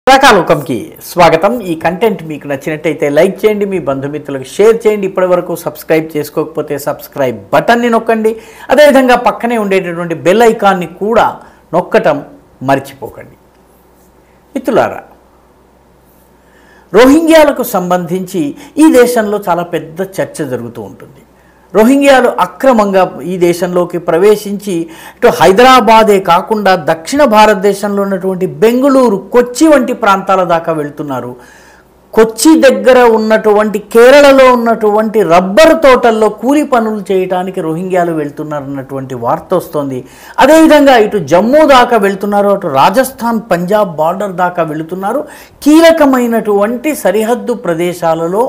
రకాలోకంకి స్వాగతం। ఈ కంటెంట్ మీకు నచ్చినట్లయితే లైక్ చేయండి, మీ బంధుమిత్రులకు షేర్ చేయండి। ఇప్పటివరకు సబ్స్క్రైబ్ చేసుకోకపోతే సబ్స్క్రైబ్ బటన్ని నొక్కండి। అదేవిధంగా పక్కనే ఉండేటటువంటి బెల్ ఐకాన్ని కూడా నొక్కటం మర్చిపోకండి। మిత్రులారా, రోహింగ్యాలకు సంబంధించి ఈ దేశంలో చాలా పెద్ద చర్చ జరుగుతూ ఉంటుంది। రోహింగ్యాలు అక్రమంగా ఈ దేశంలోకి ప్రవేశించి ఇటు హైదరాబాదే కాకుండా దక్షిణ భారతదేశంలో ఉన్నటువంటి బెంగళూరు, కొచ్చి వంటి ప్రాంతాల దాకా వెళ్తున్నారు। కొచ్చి దగ్గర ఉన్నటువంటి కేరళలో ఉన్నటువంటి రబ్బర్ తోటల్లో కూలి పనులు చేయడానికి రోహింగ్యాలు వెళ్తున్నారన్నటువంటి వార్త వస్తోంది। అదేవిధంగా ఇటు జమ్మూ దాకా వెళ్తున్నారు, అటు రాజస్థాన్ పంజాబ్ బార్డర్ దాకా వెళుతున్నారు। కీలకమైనటువంటి సరిహద్దు ప్రదేశాలలో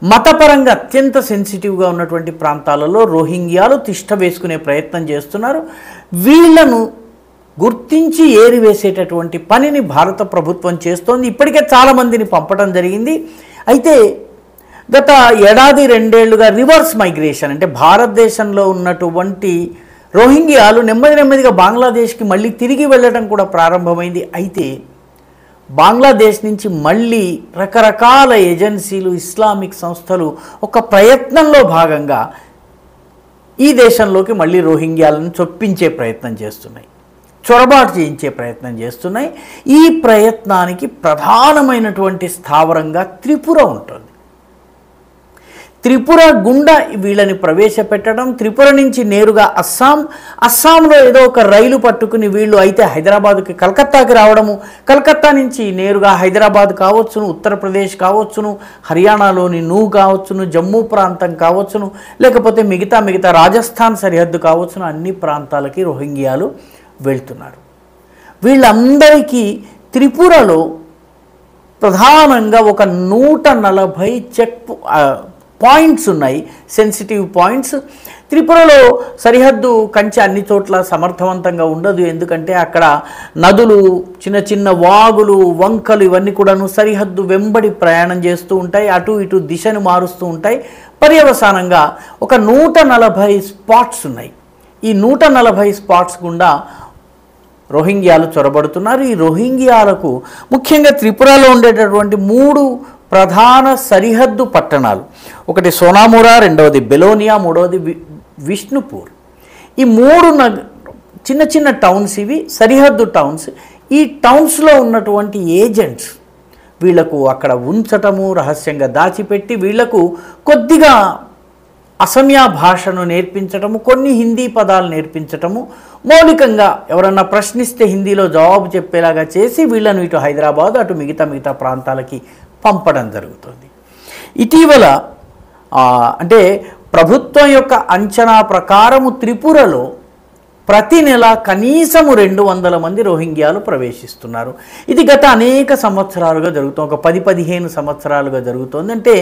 మతపరంగా అత్యంత సెన్సిటివ్గా ఉన్నటువంటి ప్రాంతాలలో రోహింగ్యాలు తిష్ట వేసుకునే ప్రయత్నం చేస్తున్నారు। వీళ్లను గుర్తించి ఏరివేసేటటువంటి పనిని భారత ప్రభుత్వం చేస్తోంది। ఇప్పటికే చాలామందిని పంపడం జరిగింది। అయితే గత ఏడాది రెండేళ్లుగా రివర్స్ మైగ్రేషన్, అంటే భారతదేశంలో ఉన్నటువంటి రోహింగ్యాలు నెమ్మదిగా బంగ్లాదేశ్కి మళ్ళీ తిరిగి వెళ్ళడం కూడా ప్రారంభమైంది। అయితే బంగ్లాదేశ్ నుంచి మళ్ళీ రకరకాల ఏజెన్సీలు, ఇస్లామిక్ సంస్థలు ఒక ప్రయత్నంలో భాగంగా ఈ దేశంలోకి మళ్ళీ రోహింగ్యాలను చొప్పించే ప్రయత్నం చేస్తున్నాయి, చొరబాటు చేయించే ప్రయత్నం చేస్తున్నాయి। ఈ ప్రయత్నానికి ప్రధానమైనటువంటి స్థావరంగా త్రిపుర ఉంటుంది। త్రిపుర గుండా వీళ్ళని ప్రవేశపెట్టడం, త్రిపుర నుంచి నేరుగా అస్సాంలో ఏదో ఒక రైలు పట్టుకుని వీళ్ళు అయితే హైదరాబాద్కి, కలకత్తాకి రావడము, కలకత్తా నుంచి నేరుగా హైదరాబాద్ కావచ్చును, ఉత్తరప్రదేశ్ కావచ్చును, హర్యానాలోని నూ కావచ్చును, జమ్మూ ప్రాంతం కావచ్చును, లేకపోతే మిగతా రాజస్థాన్ సరిహద్దు కావచ్చును, అన్ని ప్రాంతాలకి రోహింగ్యాలు వెళ్తున్నారు। వీళ్ళందరికీ త్రిపురలో ప్రధానంగా ఒక 140 చెక్ పాయింట్స్ ఉన్నాయి, సెన్సిటివ్ పాయింట్స్। త్రిపురలో సరిహద్దు కంచె అన్ని చోట్ల సమర్థవంతంగా ఉండదు, ఎందుకంటే అక్కడ నదులు, చిన్న వాగులు, వంకలు ఇవన్నీ కూడాను సరిహద్దు వెంబడి ప్రయాణం చేస్తూ ఉంటాయి, అటు ఇటు దిశను మారుస్తూ ఉంటాయి। పర్యవసానంగా ఒక 140 స్పాట్స్ ఉన్నాయి। ఈ 140 స్పాట్స్ గుండా రోహింగ్యాలు చొరబడుతున్నారు। ఈ రోహింగ్యాలకు ముఖ్యంగా త్రిపురలో ఉండేటటువంటి 3 ప్రధాన సరిహద్దు పట్టణాలు, ఒకటి సోనామురా, రెండవది బెలోనియా, మూడవది విష్ణుపూర్। ఈ 3 చిన్న టౌన్స్, ఇవి సరిహద్దు టౌన్స్। ఈ టౌన్స్లో ఉన్నటువంటి ఏజెంట్స్ వీళ్లకు అక్కడ ఉంచటము, రహస్యంగా దాచిపెట్టి వీళ్లకు కొద్దిగా అసమియా భాషను నేర్పించటము, కొన్ని హిందీ పదాలు నేర్పించటము, మౌలికంగా ఎవరన్నా ప్రశ్నిస్తే హిందీలో జవాబు చెప్పేలాగా చేసి వీళ్ళను ఇటు హైదరాబాద్, అటు మిగతా ప్రాంతాలకి పంపడం జరుగుతుంది। ఇటీవల అంటే ప్రభుత్వం యొక్క అంచనా ప్రకారము త్రిపురలో ప్రతి నెల కనీసము 200 మంది రోహింగ్యాలు ప్రవేశిస్తున్నారు। ఇది గత అనేక సంవత్సరాలుగా జరుగుతుంది, ఒక 10-15 సంవత్సరాలుగా జరుగుతుంది। అంటే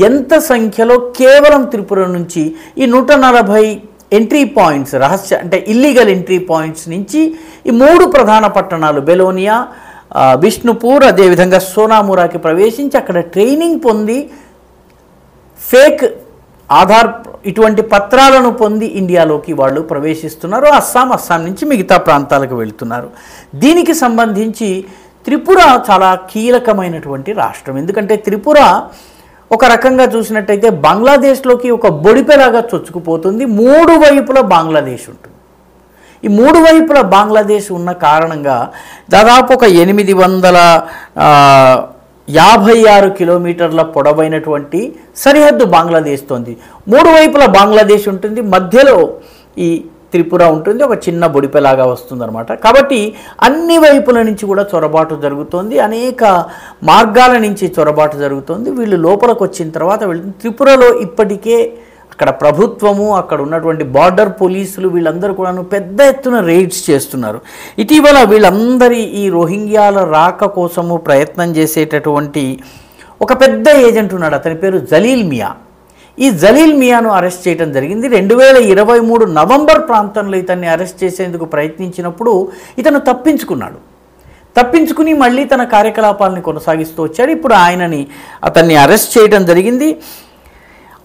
ఎంత సంఖ్యలో కేవలం త్రిపుర నుంచి ఈ 140 ఎంట్రీ పాయింట్స్, అంటే ఇల్లీగల్ ఎంట్రీ పాయింట్స్ నుంచి ఈ 3 ప్రధాన పట్టణాలు బెలోనియా, విష్ణుపూర్, అదేవిధంగా సోనామురాకి ప్రవేశించి అక్కడ ట్రైనింగ్ పొంది ఫేక్ ఆధార్ ఇటువంటి పత్రాలను పొంది ఇండియాలోకి వాళ్ళు ప్రవేశిస్తున్నారు। అస్సాం నుంచి మిగతా ప్రాంతాలకు వెళ్తున్నారు। దీనికి సంబంధించి త్రిపుర చాలా కీలకమైనటువంటి రాష్ట్రం, ఎందుకంటే త్రిపుర ఒక రకంగా చూసినట్టయితే బంగ్లాదేశ్లోకి ఒక బొడిపెలాగా చొచ్చుకుపోతుంది। 3 వైపుల బంగ్లాదేశ్ ఉంటుంది। ఈ 3 వైపుల బంగ్లాదేశ్ ఉన్న కారణంగా దాదాపు ఒక 856 కిలోమీటర్ల పొడవైనటువంటి సరిహద్దు బంగ్లాదేశ్తోంది। 3 వైపుల బంగ్లాదేశ్ ఉంటుంది, మధ్యలో ఈ త్రిపుర ఉంటుంది, ఒక చిన్న బొడిపెలాగా వస్తుందన్నమాట। కాబట్టి అన్ని వైపుల నుంచి కూడా చొరబాటు జరుగుతోంది, అనేక మార్గాల నుంచి చొరబాటు జరుగుతోంది। వీళ్ళు లోపలికి వచ్చిన తర్వాత త్రిపురలో ఇప్పటికే అక్కడ ప్రభుత్వము, అక్కడ ఉన్నటువంటి బార్డర్ పోలీసులు వీళ్ళందరూ కూడా పెద్ద ఎత్తున రైడ్స్ చేస్తున్నారు। ఇటీవల వీళ్ళందరి ఈ రోహింగ్యాల రాక కోసము ప్రయత్నం చేసేటటువంటి ఒక పెద్ద ఏజెంట్ ఉన్నాడు, అతని పేరు జలీల్ మియా। ఈ జలీల్ మియాను అరెస్ట్ చేయడం జరిగింది। 2023 నవంబర్ ప్రాంతంలో ఇతన్ని అరెస్ట్ చేసేందుకు ప్రయత్నించినప్పుడు ఇతను తప్పించుకుని మళ్ళీ తన కార్యకలాపాలని కొనసాగిస్తూ వచ్చాడు। ఇప్పుడు అతన్ని అరెస్ట్ చేయడం జరిగింది।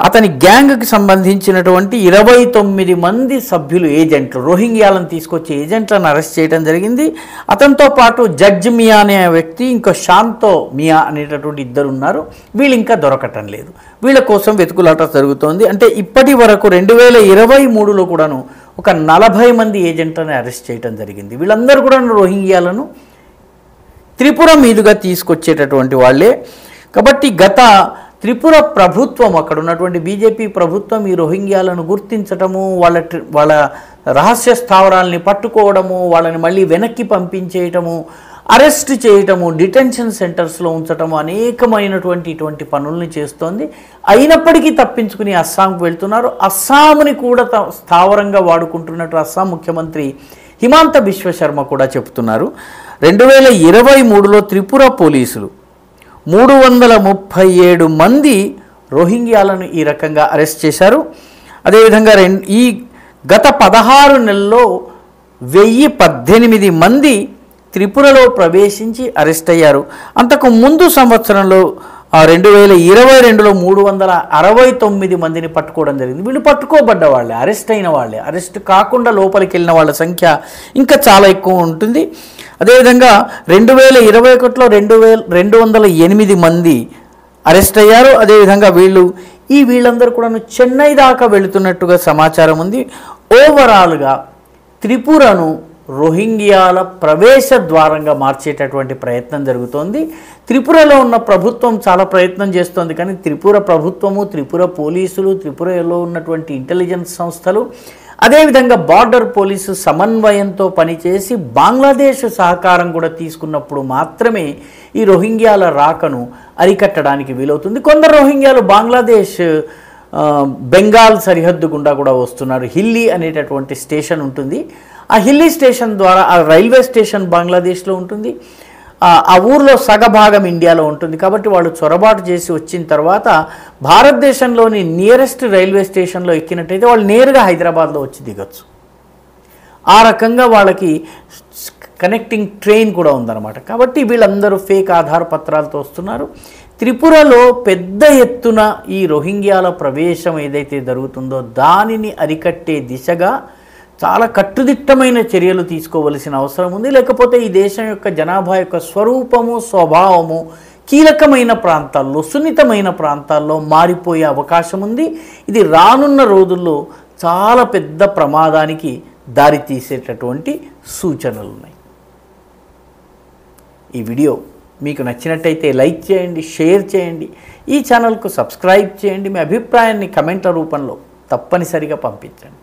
అతని గ్యాంగ్కి సంబంధించినటువంటి 29 మంది సభ్యులు ఏజెంట్లు, రోహింగ్యాలను తీసుకొచ్చే ఏజెంట్లను అరెస్ట్ చేయడం జరిగింది. అతనితో పాటు జడ్జ్ మియా అనే వ్యక్తి, ఇంకా శాంతో మియా అనేటటువంటి ఇద్దరు ఉన్నారు. వీళ్ళు ఇంకా దొరకటం లేదు. వీళ్ళ కోసం వెతుకులాట జరుగుతోంది. అంటే ఇప్పటి వరకు 2023లో కూడాను ఒక 40 మంది ఏజెంట్లను అరెస్ట్ చేయడం జరిగింది. వీళ్ళందరూ కూడా రోహింగ్యాలను త్రిపుర మీదుగా తీసుకొచ్చేటటువంటి వాళ్ళే. కాబట్టి గత త్రిపుర ప్రభుత్వం, అక్కడ ఉన్నటువంటి బీజేపీ ప్రభుత్వం ఈ రోహింగ్యాలను గుర్తించటము, వాళ్ళ రహస్య స్థావరాలని పట్టుకోవడము, వాళ్ళని మళ్ళీ వెనక్కి పంపించేయటము, అరెస్ట్ చేయటము, డిటెన్షన్ సెంటర్స్లో ఉంచటము, అనేకమైనటువంటి ఇటువంటి పనుల్ని చేస్తోంది. అయినప్పటికీ తప్పించుకుని అస్సాంకు వెళ్తున్నారు. అస్సాంని కూడా స్థావరంగా వాడుకుంటున్నట్టు అస్సాం ముఖ్యమంత్రి హిమాంత బిశ్వ శర్మ కూడా చెబుతున్నారు. 2023లో త్రిపుర పోలీసులు 337 మంది రోహింగ్యాలను ఈ రకంగా అరెస్ట్ చేశారు. అదేవిధంగా ఈ గత 16 నెలల్లో 1018 మంది త్రిపురలో ప్రవేశించి అరెస్ట్ అయ్యారు. అంతకు ముందు సంవత్సరంలో 2022లో 369 మందిని పట్టుకోవడం జరిగింది. వీళ్ళు పట్టుకోబడ్డ వాళ్ళే, అరెస్ట్ అయిన వాళ్ళే. అరెస్ట్ కాకుండా లోపలికి వెళ్ళిన వాళ్ళ సంఖ్య ఇంకా చాలా ఎక్కువ ఉంటుంది. అదేవిధంగా 2021లో 208 మంది అరెస్ట్ అయ్యారు. అదేవిధంగా వీళ్ళందరూ కూడా చెన్నై దాకా వెళుతున్నట్టుగా సమాచారం ఉంది. ఓవరాల్గా త్రిపురను రోహింగ్యాల ప్రవేశ ద్వారంగా మార్చేటటువంటి ప్రయత్నం జరుగుతోంది. త్రిపురలో ఉన్న ప్రభుత్వం చాలా ప్రయత్నం చేస్తోంది. కానీ త్రిపుర ప్రభుత్వము, త్రిపుర పోలీసులు, త్రిపురలో ఉన్నటువంటి ఇంటెలిజెన్స్ సంస్థలు, అదేవిధంగా బార్డర్ పోలీసు సమన్వయంతో పనిచేసి బంగ్లాదేశ్ సహకారం కూడా తీసుకున్నప్పుడు మాత్రమే ఈ రోహింగ్యాల రాకను అరికట్టడానికి వీలవుతుంది. కొందరు రోహింగ్యాలు బంగ్లాదేశ్ బెంగాల్ సరిహద్దు గుండా కూడా వస్తున్నారు. హిల్లీ అనేటటువంటి స్టేషన్ ఉంటుంది. ఆ హిల్లీ స్టేషన్ ద్వారా, ఆ రైల్వే స్టేషన్ బంగ్లాదేశ్లో ఉంటుంది, ఆ ఊర్లో సగభాగం ఇండియాలో ఉంటుంది. కాబట్టి వాళ్ళు చొరబాటు చేసి వచ్చిన తర్వాత భారతదేశంలోని నియరెస్ట్ రైల్వే స్టేషన్లో ఎక్కినట్టయితే వాళ్ళు నేరుగా హైదరాబాద్లో వచ్చి దిగొచ్చు. ఆ రకంగా వాళ్ళకి కనెక్టింగ్ ట్రైన్ కూడా ఉందన్నమాట. కాబట్టి వీళ్ళందరూ ఫేక్ ఆధార పత్రాలతో వస్తున్నారు. త్రిపురలో పెద్ద ఎత్తున ఈ రోహింగ్యాల ప్రవేశం ఏదైతే జరుగుతుందో దానిని అరికట్టే దిశగా చాలా కట్టుదిట్టమైన చర్యలు తీసుకోవలసిన అవసరం ఉంది. లేకపోతే ఈ దేశం యొక్క జనాభా యొక్క స్వరూపము, స్వభావము కీలకమైన ప్రాంతాల్లో, సున్నితమైన ప్రాంతాల్లో మారిపోయే అవకాశం ఉంది. ఇది రానున్న రోజుల్లో చాలా పెద్ద ప్రమాదానికి దారితీసేటటువంటి సూచనలు ఉన్నాయి. ఈ వీడియో మీకు నచ్చినట్టయితే లైక్ చేయండి, షేర్ చేయండి, ఈ ఛానల్కు సబ్స్క్రైబ్ చేయండి. మీ అభిప్రాయాన్ని కమెంట్ల రూపంలో తప్పనిసరిగా పంపించండి.